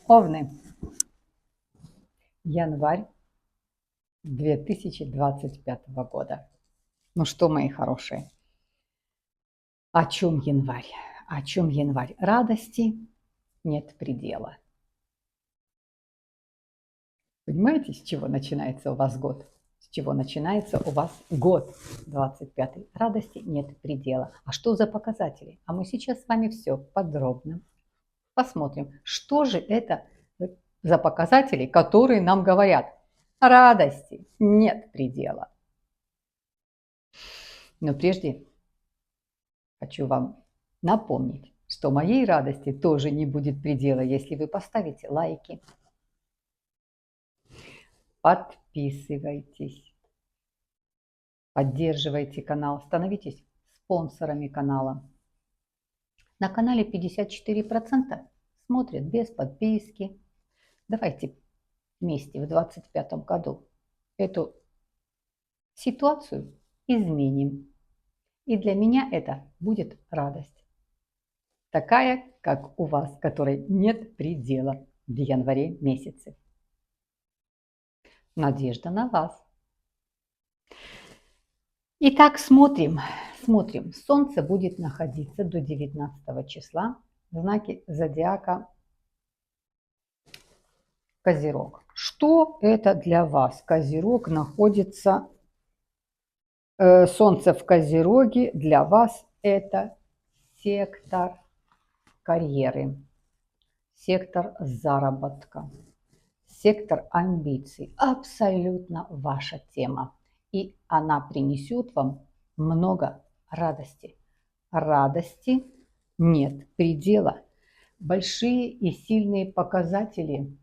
Овны. Январь 2025 года. Ну что, мои хорошие, о чем январь? О чем январь? Радости нет предела. Понимаете, с чего начинается у вас год? С чего начинается у вас год 25-й? Радости нет предела. А что за показатели? А мы сейчас с вами все подробно посмотрим, что же это за показатели, которые нам говорят: радости нет предела. Но прежде хочу вам напомнить, что моей радости тоже не будет предела, если вы поставите лайки, подписывайтесь, поддерживайте канал, становитесь спонсорами канала. На канале 54% смотрят без подписки. Давайте вместе в 2025 году эту ситуацию изменим. И для меня это будет радость. Такая, как у вас, которой нет предела в январе месяце. Надежда на вас. Итак, смотрим. Солнце будет находиться до 19 числа в знаке зодиака Козерог. Что это для вас? Козерог находится... Солнце в Козероге для вас это сектор карьеры, сектор заработка, сектор амбиций. Абсолютно ваша тема. И она принесет вам много радости. Радости нет предела. Большие и сильные показатели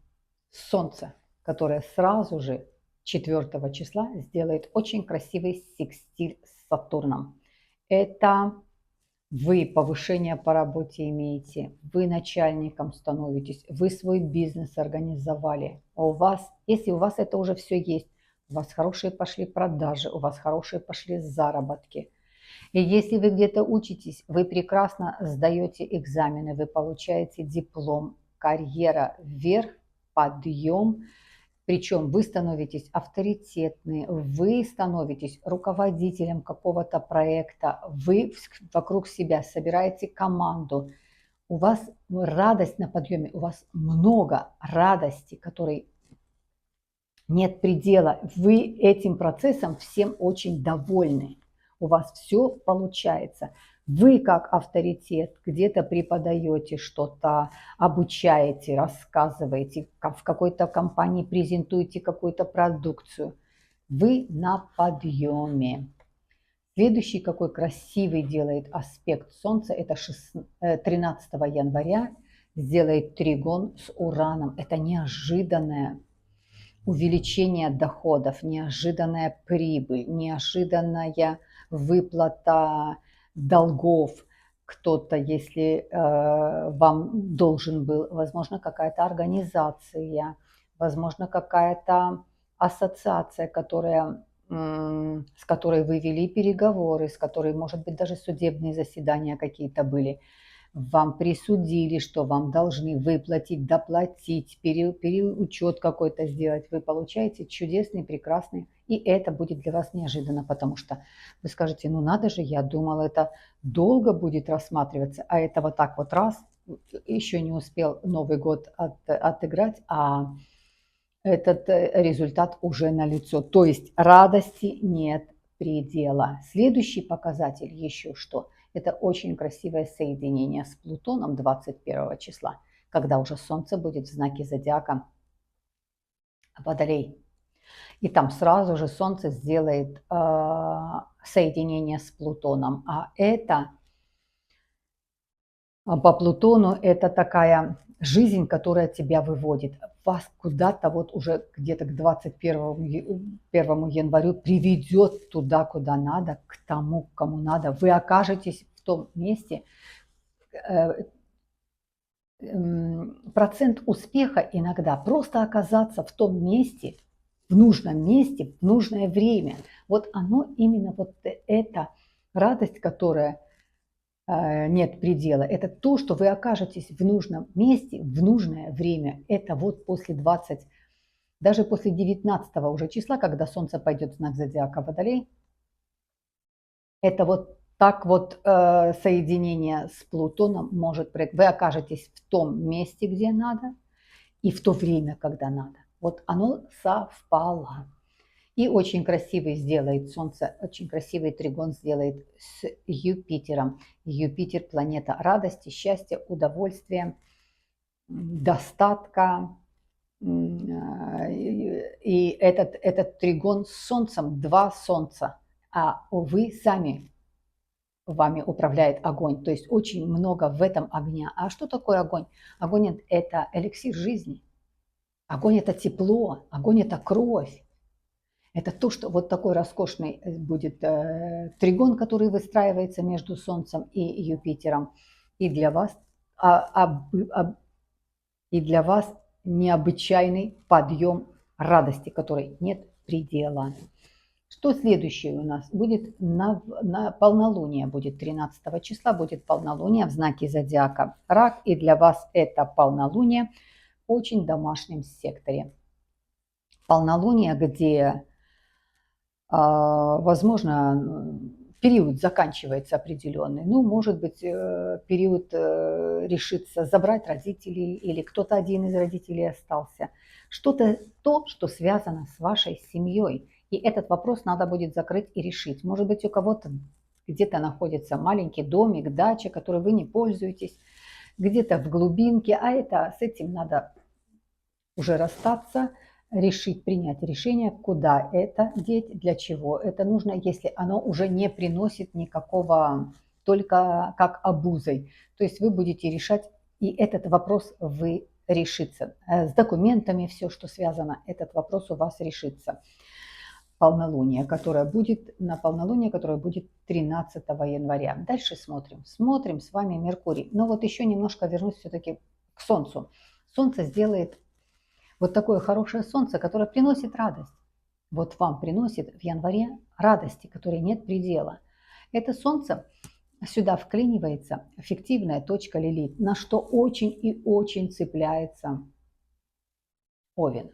Солнца, которое сразу же 4 числа сделает очень красивый секстиль с Сатурном. Это вы повышение по работе имеете, вы начальником становитесь, вы свой бизнес организовали. А у вас, если у вас это уже все есть, у вас хорошие пошли продажи, у вас хорошие пошли заработки. И если вы где-то учитесь, вы прекрасно сдаете экзамены, вы получаете диплом, карьера вверх, подъем. Причем вы становитесь авторитетны, вы становитесь руководителем какого-то проекта, вы вокруг себя собираете команду. У вас радость на подъеме, у вас много радости, которой нет предела. Вы этим процессом всем очень довольны. У вас все получается. Вы как авторитет где-то преподаете что-то, обучаете, рассказываете, в какой-то компании презентуете какую-то продукцию. Вы на подъеме. Следующий какой красивый делает аспект Солнца, это 13 января сделает тригон с Ураном. Это неожиданное увеличение доходов, неожиданная прибыль, неожиданная выплата долгов. Кто-то, если вам должен был, возможно, какая-то организация, возможно, какая-то ассоциация, с которой вы вели переговоры, с которой, может быть, даже судебные заседания какие-то были, вам присудили, что вам должны выплатить, доплатить, переучет какой-то сделать, вы получаете чудесный, прекрасный, и это будет для вас неожиданно, потому что вы скажете: ну надо же, я думала, это долго будет рассматриваться, а это вот так вот раз, еще не успел Новый год отыграть, а этот результат уже налицо. То есть радости нет предела. Следующий показатель еще что? Это очень красивое соединение с Плутоном 21 числа, когда уже Солнце будет в знаке зодиака Водолей. И там сразу же Солнце сделает соединение с Плутоном. А это по Плутону это такая жизнь, которая тебя выводит. Вас куда-то вот уже где-то к 21 январю приведет туда, куда надо, к тому, кому надо. Вы окажетесь в том месте. Процент успеха иногда просто оказаться в том месте, в нужное время. Вот оно именно вот эта радость, которая нет предела. Это то, что вы окажетесь в нужном месте, в нужное время. Это вот после 20, даже после 19 уже числа, когда Солнце пойдет в знак зодиака Водолей. Это вот так вот соединение с Плутоном может произойти. Вы окажетесь в том месте, где надо, и в то время, когда надо. Вот оно совпало. И очень красивый сделает Солнце, очень красивый тригон сделает с Юпитером. Юпитер – планета радости, счастья, удовольствия, достатка. И этот тригон с Солнцем, два Солнца, а вы сами, вами управляет огонь. То есть очень много в этом огня. А что такое огонь? Огонь – это эликсир жизни. Огонь – это тепло, огонь – это кровь. Это то, что вот такой роскошный будет тригон, который выстраивается между Солнцем и Юпитером. И для вас, и для вас необычайный подъем радости, которой нет предела. Что следующее у нас? Будет на полнолуние, будет 13 числа, будет полнолуние в знаке зодиака Рак. И для вас это полнолуние в очень домашнем секторе. Полнолуние, где возможно, период заканчивается определенный. Ну, может быть, период решится забрать родителей или кто-то один из родителей остался. Что-то то, что связано с вашей семьей. И этот вопрос надо будет закрыть и решить. Может быть, у кого-то где-то находится маленький домик, дача, которой вы не пользуетесь, где-то в глубинке, а с этим надо уже расстаться, решить, принять решение, куда это деть, для чего это нужно, если оно уже не приносит никакого, только как обузой. То есть вы будете решать, и этот вопрос вы решится. С документами все, что связано, этот вопрос у вас решится. Полнолуние, которое будет 13 января. Дальше смотрим. Смотрим с вами Меркурий. Но вот еще немножко вернусь все-таки к Солнцу. Солнце сделает вот такое хорошее солнце, которое приносит радость. Вот вам приносит в январе радости, которой нет предела. Это солнце сюда вклинивается фиктивная точка Лилит, на что очень и очень цепляется Овен.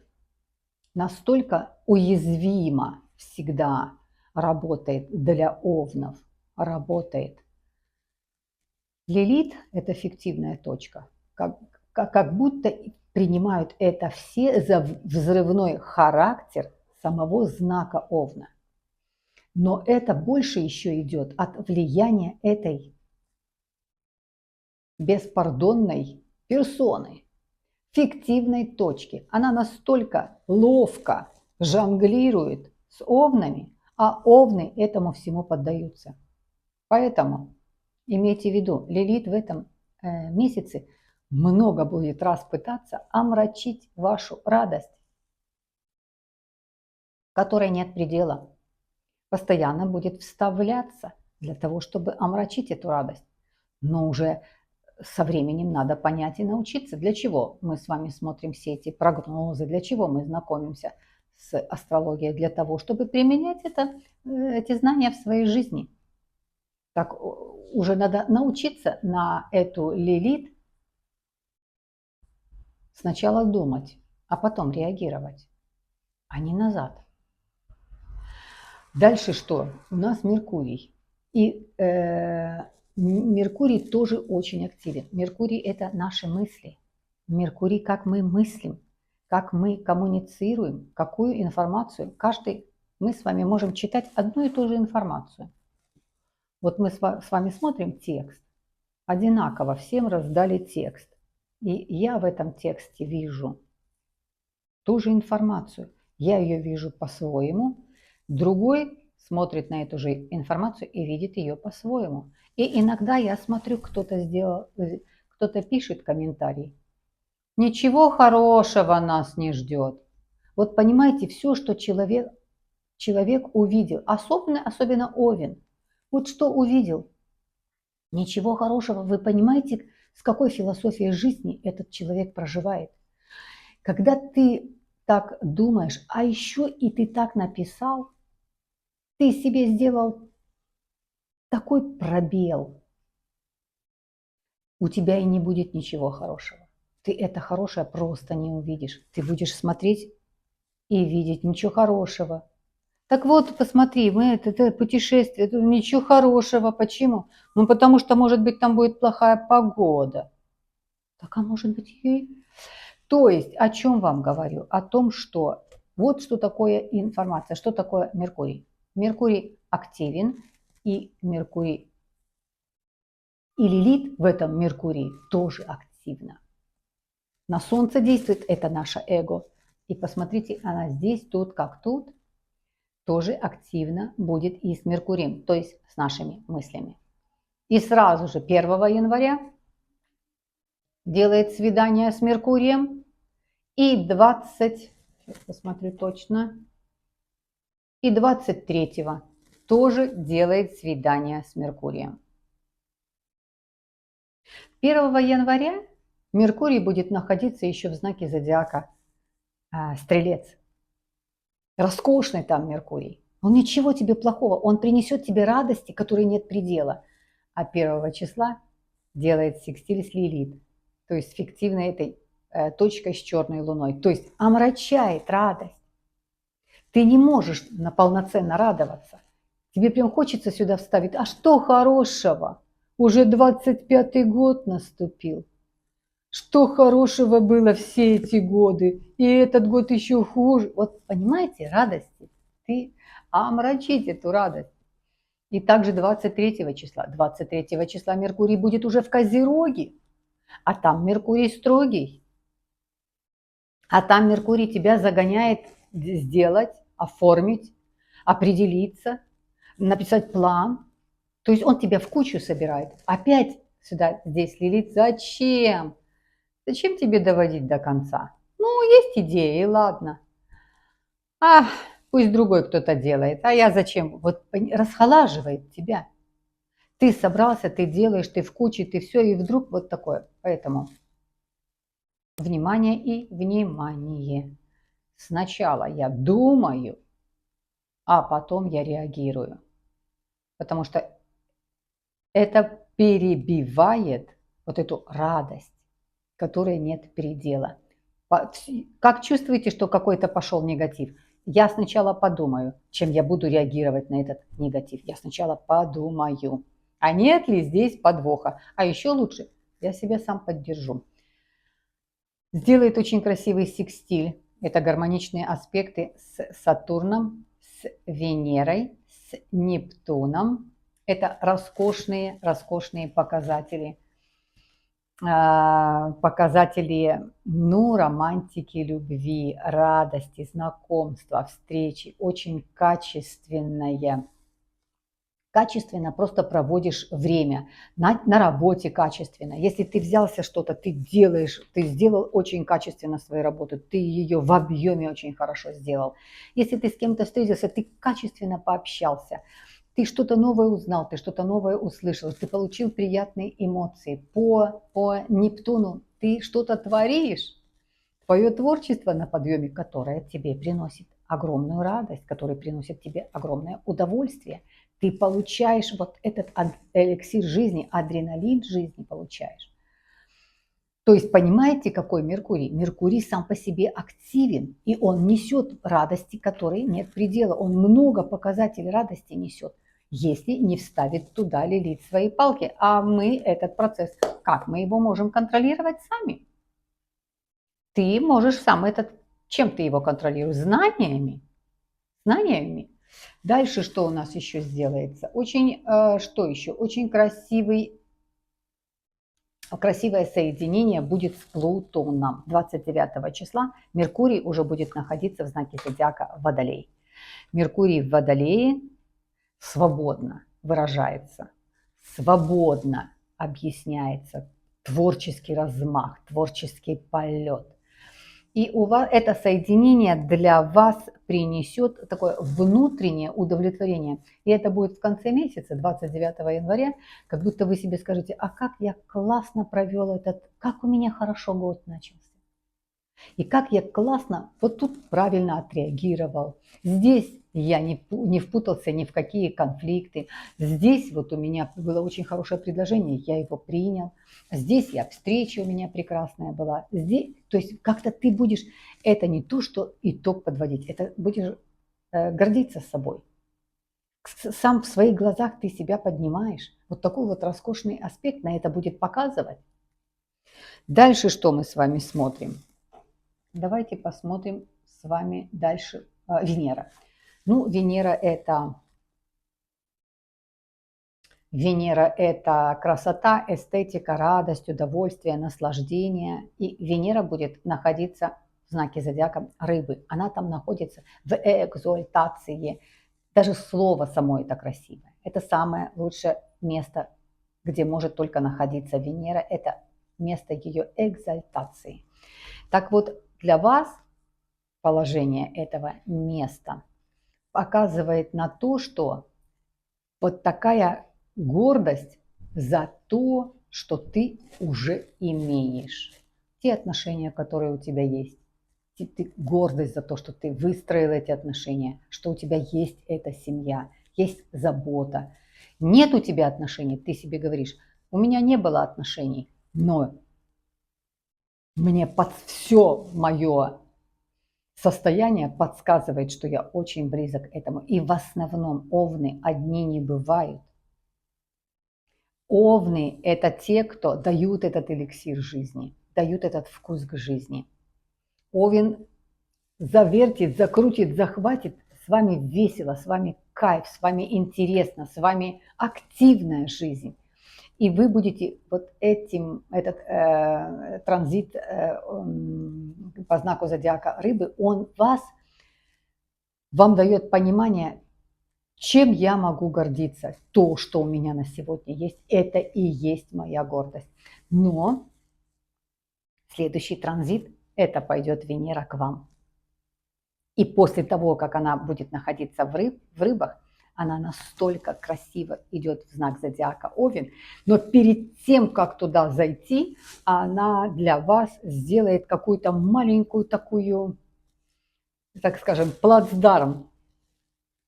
Настолько уязвимо всегда работает для овнов, работает. Лилит – это фиктивная точка, как будто принимают это все за взрывной характер самого знака Овна. Но это больше еще идет от влияния этой беспардонной персоны, фиктивной точки. Она настолько ловко жонглирует с овнами, а овны этому всему поддаются. Поэтому имейте в виду, Лилит в этом месяце много будет раз пытаться омрачить вашу радость, которой нет предела. Постоянно будет вставляться для того, чтобы омрачить эту радость. Но уже со временем надо понять и научиться, для чего мы с вами смотрим все эти прогнозы, для чего мы знакомимся с астрологией, для того, чтобы применять эти знания в своей жизни. Так уже надо научиться на эту Лилит сначала думать, а потом реагировать, а не назад. Дальше что? У нас Меркурий. И Меркурий тоже очень активен. Меркурий – это наши мысли. Меркурий, как мы мыслим, как мы коммуницируем, какую информацию. Мы с вами можем читать одну и ту же информацию. Вот мы с вами смотрим текст. Одинаково всем раздали текст. И я в этом тексте вижу ту же информацию. Я ее вижу по-своему. Другой смотрит на эту же информацию и видит ее по-своему. И иногда я смотрю, кто-то пишет комментарий. Ничего хорошего нас не ждет. Вот понимаете, все, что человек увидел, особенно Овен, вот что увидел, ничего хорошего. Вы понимаете, с какой философией жизни этот человек проживает? Когда ты так думаешь, а еще и ты так написал, ты себе сделал такой пробел, у тебя и не будет ничего хорошего. Ты это хорошее просто не увидишь. Ты будешь смотреть и видеть ничего хорошего. Так вот, посмотри, мы это путешествие, это ничего хорошего. Почему? Ну, потому что, может быть, там будет плохая погода. Так, а может быть, и... То есть, о чем вам говорю? О том, что вот что такое информация, что такое Меркурий. Меркурий активен, и Меркурий, и Лилит в этом Меркурии тоже активна. На Солнце действует это наше эго. И посмотрите, она здесь, тут как тут, тоже активно будет и с Меркурием, то есть с нашими мыслями. И сразу же 1 января делает свидание с Меркурием. И 20, сейчас посмотрю точно, и 23 тоже делает свидание с Меркурием. 1 января Меркурий будет находиться еще в знаке зодиака Стрелец. Роскошный там Меркурий. Он ничего тебе плохого, он принесет тебе радости, которой нет предела. А 1 числа делает секстиль с Лилит, то есть фиктивной этой точкой с черной луной, то есть омрачает радость. Ты не можешь полноценно радоваться. Тебе прям хочется сюда вставить. А что хорошего? Уже 25-й год наступил. Что хорошего было все эти годы? И этот год еще хуже. Вот понимаете, радости. Ты омрачить эту радость. И также 23 числа. 23 числа Меркурий будет уже в Козероге. А там Меркурий строгий. А там Меркурий тебя загоняет сделать, оформить, определиться, написать план. То есть он тебя в кучу собирает. Опять сюда, здесь Лилит. Зачем? Зачем тебе доводить до конца? Ну, есть идеи, ладно. Пусть другой кто-то делает. А я зачем? Вот расхолаживает тебя. Ты собрался, ты делаешь, ты в куче, ты все, и вдруг вот такое. Поэтому внимание и внимание. Сначала я думаю, а потом я реагирую. Потому что это перебивает вот эту радость, которой нет предела. Как чувствуете, что какой-то пошел негатив? Я сначала подумаю, чем я буду реагировать на этот негатив. Я сначала подумаю, а нет ли здесь подвоха. А еще лучше, я себя сам поддержу. Сделает очень красивый секстиль. Это гармоничные аспекты с Сатурном, с Венерой, с Нептуном. Это роскошные показатели. Показатели, романтики, любви, радости, знакомства, встречи. Очень качественное. Качественно просто проводишь время, на работе качественно. Если ты взялся что-то, ты делаешь, ты сделал очень качественно свою работу, ты ее в объеме очень хорошо сделал. Если ты с кем-то встретился, ты качественно пообщался, ты что-то новое узнал, ты что-то новое услышал, ты получил приятные эмоции. По Нептуну ты что-то творишь, твое творчество на подъеме, которое тебе приносит огромную радость, которое приносит тебе огромное удовольствие. Ты получаешь вот этот эликсир жизни, адреналин жизни получаешь. То есть понимаете, какой Меркурий? Меркурий сам по себе активен, и он несет радости, которой нет предела. Он много показателей радости несет, если не вставит туда Лилит свои палки. А мы этот процесс, как мы его можем контролировать сами? Ты можешь сам чем ты его контролируешь? Знаниями. Знаниями. Дальше что у нас еще сделается? Что еще? Очень красивое соединение будет с Плутоном. 29 числа Меркурий уже будет находиться в знаке зодиака Водолей. Меркурий в Водолее свободно выражается, свободно объясняется, творческий размах, творческий полет. И у вас это соединение для вас принесет такое внутреннее удовлетворение. И это будет в конце месяца, 29 января, как будто вы себе скажете, а как я классно провел как у меня хорошо год начался. И как я классно вот тут правильно отреагировал. Здесь я не впутался ни в какие конфликты. Здесь вот у меня было очень хорошее предложение, я его принял. Здесь я встреча у меня прекрасная была. Здесь, то есть как-то ты будешь, это не то, что итог подводить, это будешь гордиться собой. Сам в своих глазах ты себя поднимаешь. Вот такой вот роскошный аспект на это будет показывать. Дальше что мы с вами смотрим? Давайте посмотрим с вами дальше Венера. Ну, Венера – это красота, эстетика, радость, удовольствие, наслаждение. И Венера будет находиться в знаке зодиака Рыбы. Она там находится в экзальтации. Даже слово само это красивое. Это самое лучшее место, где может только находиться Венера. Это место ее экзальтации. Так вот, для вас положение этого места показывает на то, что вот такая гордость за то, что ты уже имеешь. Те отношения, которые у тебя есть. Ты гордость за то, что ты выстроил эти отношения, что у тебя есть эта семья, есть забота. Нет у тебя отношений, ты себе говоришь, у меня не было отношений, но мне под все мое состояние подсказывает, что я очень близок к этому. И в основном овны одни не бывают. Овны – это те, кто дают этот эликсир жизни, дают этот вкус к жизни. Овен завертит, закрутит, захватит, с вами весело, с вами кайф, с вами интересно, с вами активная жизнь. И вы будете вот этот транзит по знаку зодиака Рыбы, он вам дает понимание, чем я могу гордиться. То, что у меня на сегодня есть, это и есть моя гордость. Но следующий транзит, это пойдет Венера к вам. И после того, как она будет находиться в рыбах, она настолько красиво идет в знак зодиака Овен, но перед тем, как туда зайти, она для вас сделает какую-то маленькую такую, так скажем, плацдарм,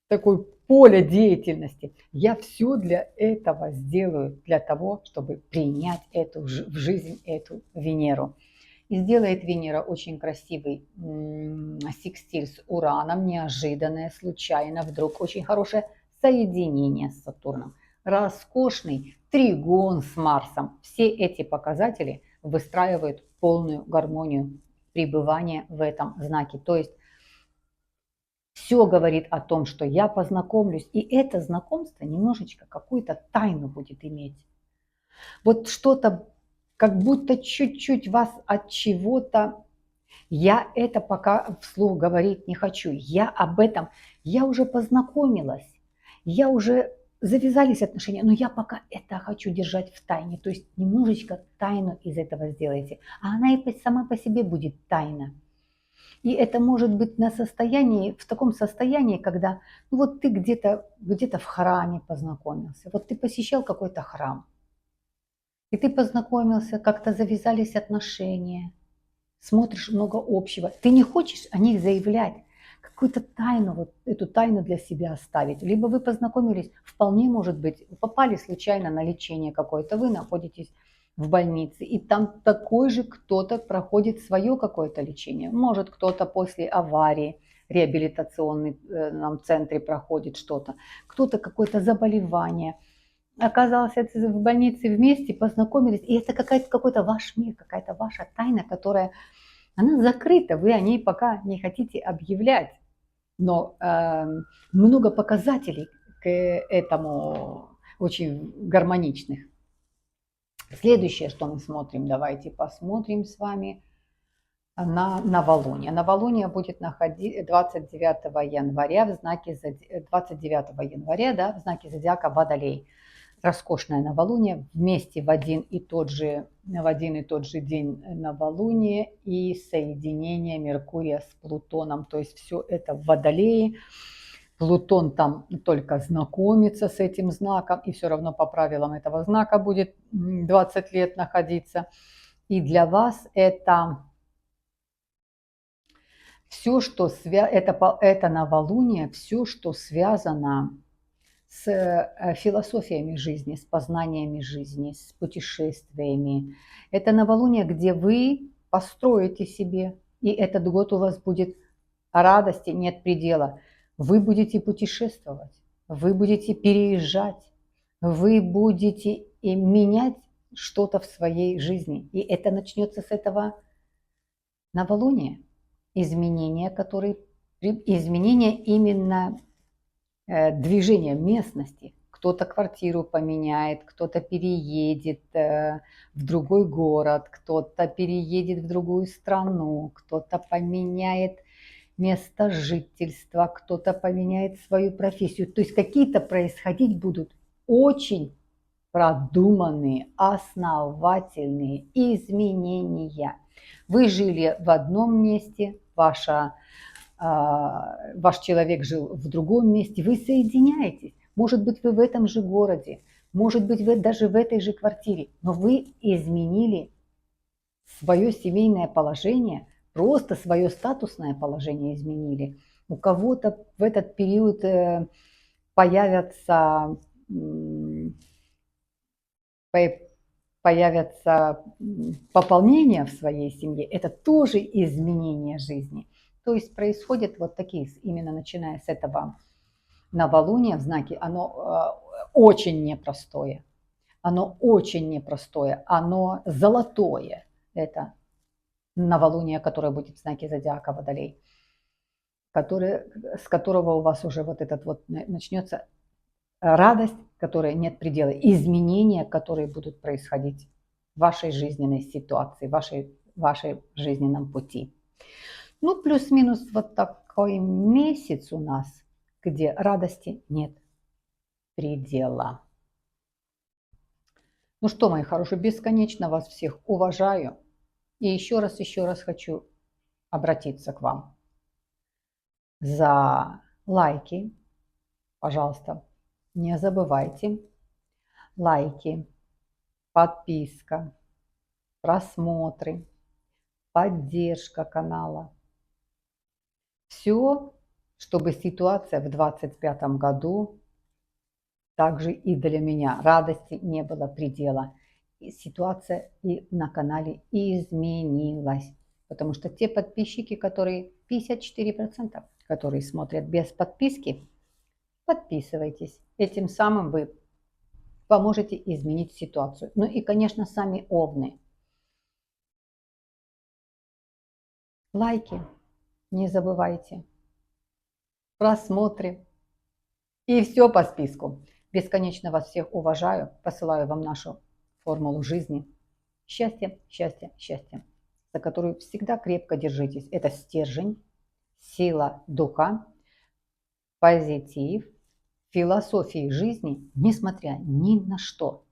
такое поле деятельности. Я все для этого сделаю, для того, чтобы принять в жизнь эту Венеру. И сделает Венера очень красивый секстиль с Ураном, неожиданное, случайно, вдруг очень хорошее соединение с Сатурном. Роскошный тригон с Марсом. Все эти показатели выстраивают полную гармонию пребывания в этом знаке. То есть все говорит о том, что я познакомлюсь, и это знакомство немножечко какую-то тайну будет иметь. Вот что-то, как будто чуть-чуть вас от чего-то, я это пока вслух говорить не хочу. Я об этом, я уже познакомилась, я уже завязались отношения, но я пока это хочу держать в тайне. То есть немножечко тайну из этого сделайте. А она и сама по себе будет тайна. И это может быть в таком состоянии, когда ну вот ты где-то в храме познакомился, вот ты посещал какой-то храм, и ты познакомился, как-то завязались отношения, смотришь много общего. Ты не хочешь о них заявлять, какую-то тайну, вот эту тайну для себя оставить. Либо вы познакомились, вполне может быть, попали случайно на лечение какое-то, вы находитесь в больнице, и там такой же кто-то проходит свое какое-то лечение. Может, кто-то после аварии реабилитационный центре проходит что-то, кто-то какое-то заболевание. Оказался в больнице вместе, познакомились, и это какой-то ваш мир, какая-то ваша тайна, которая, она закрыта, вы о ней пока не хотите объявлять. Но много показателей к этому очень гармоничных. Следующее, что мы смотрим, давайте посмотрим с вами на новолуние. Новолуние будет находиться 29 января в знаке 29 января, да, в знаке зодиака Водолей. Роскошное новолуние вместе в один и тот же день новолуния и соединение Меркурия с Плутоном. То есть все это в Водолее. Плутон там только знакомится с этим знаком, и все равно по правилам этого знака будет 20 лет находиться. И для вас это все, что это новолуние, все, что связано с философиями жизни, с познаниями жизни, с путешествиями. Это новолуние, где вы построите себе, и этот год у вас будет радости нет предела. Вы будете путешествовать, вы будете переезжать, вы будете и менять что-то в своей жизни. И это начнется с этого новолуния. Изменения именно движения местности. Кто-то квартиру поменяет, кто-то переедет в другой город, кто-то переедет в другую страну, кто-то поменяет место жительства, кто-то поменяет свою профессию. То есть какие-то происходить будут очень продуманные, основательные изменения. Вы жили в одном месте, ваш человек жил в другом месте, вы соединяетесь. Может быть, вы в этом же городе, может быть, вы даже в этой же квартире, но вы изменили свое семейное положение, просто свое статусное положение изменили. У кого-то в этот период появятся пополнения в своей семье. Это тоже изменение жизни. То есть происходят вот такие, именно начиная с этого новолуния в знаке, оно очень непростое. Оно очень непростое, оно золотое. Это новолуние, которое будет в знаке зодиака Водолей, с которого у вас уже вот этот вот начнется радость, которой нет предела, изменения, которые будут происходить в вашей жизненной ситуации, в вашей жизненном пути. Ну, плюс-минус вот такой месяц у нас, где радости нет предела. Ну что, мои хорошие, бесконечно вас всех уважаю. И еще раз хочу обратиться к вам за лайки. Пожалуйста, не забывайте. Лайки, подписка, просмотры, поддержка канала. Все, чтобы ситуация в 2025 году также и для меня радости не было предела. И ситуация и на канале изменилась. Потому что те подписчики, которые 54%, которые смотрят без подписки, подписывайтесь. Этим самым вы поможете изменить ситуацию. Ну и, конечно, сами овны. Лайки не забывайте. Просмотры. И все по списку. Бесконечно вас всех уважаю. Посылаю вам нашу формулу жизни. Счастье, счастье, счастье. За которую всегда крепко держитесь. Это стержень, сила духа, позитив, философии жизни, несмотря ни на что.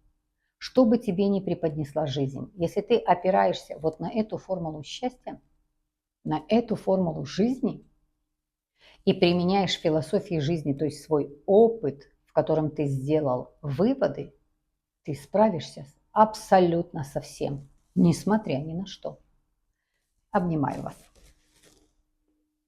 Что бы тебе ни преподнесла жизнь, если ты опираешься вот на эту формулу счастья, на эту формулу жизни и применяешь философии жизни, то есть свой опыт, в котором ты сделал выводы, ты справишься абсолютно со всем, несмотря ни на что. Обнимаю вас.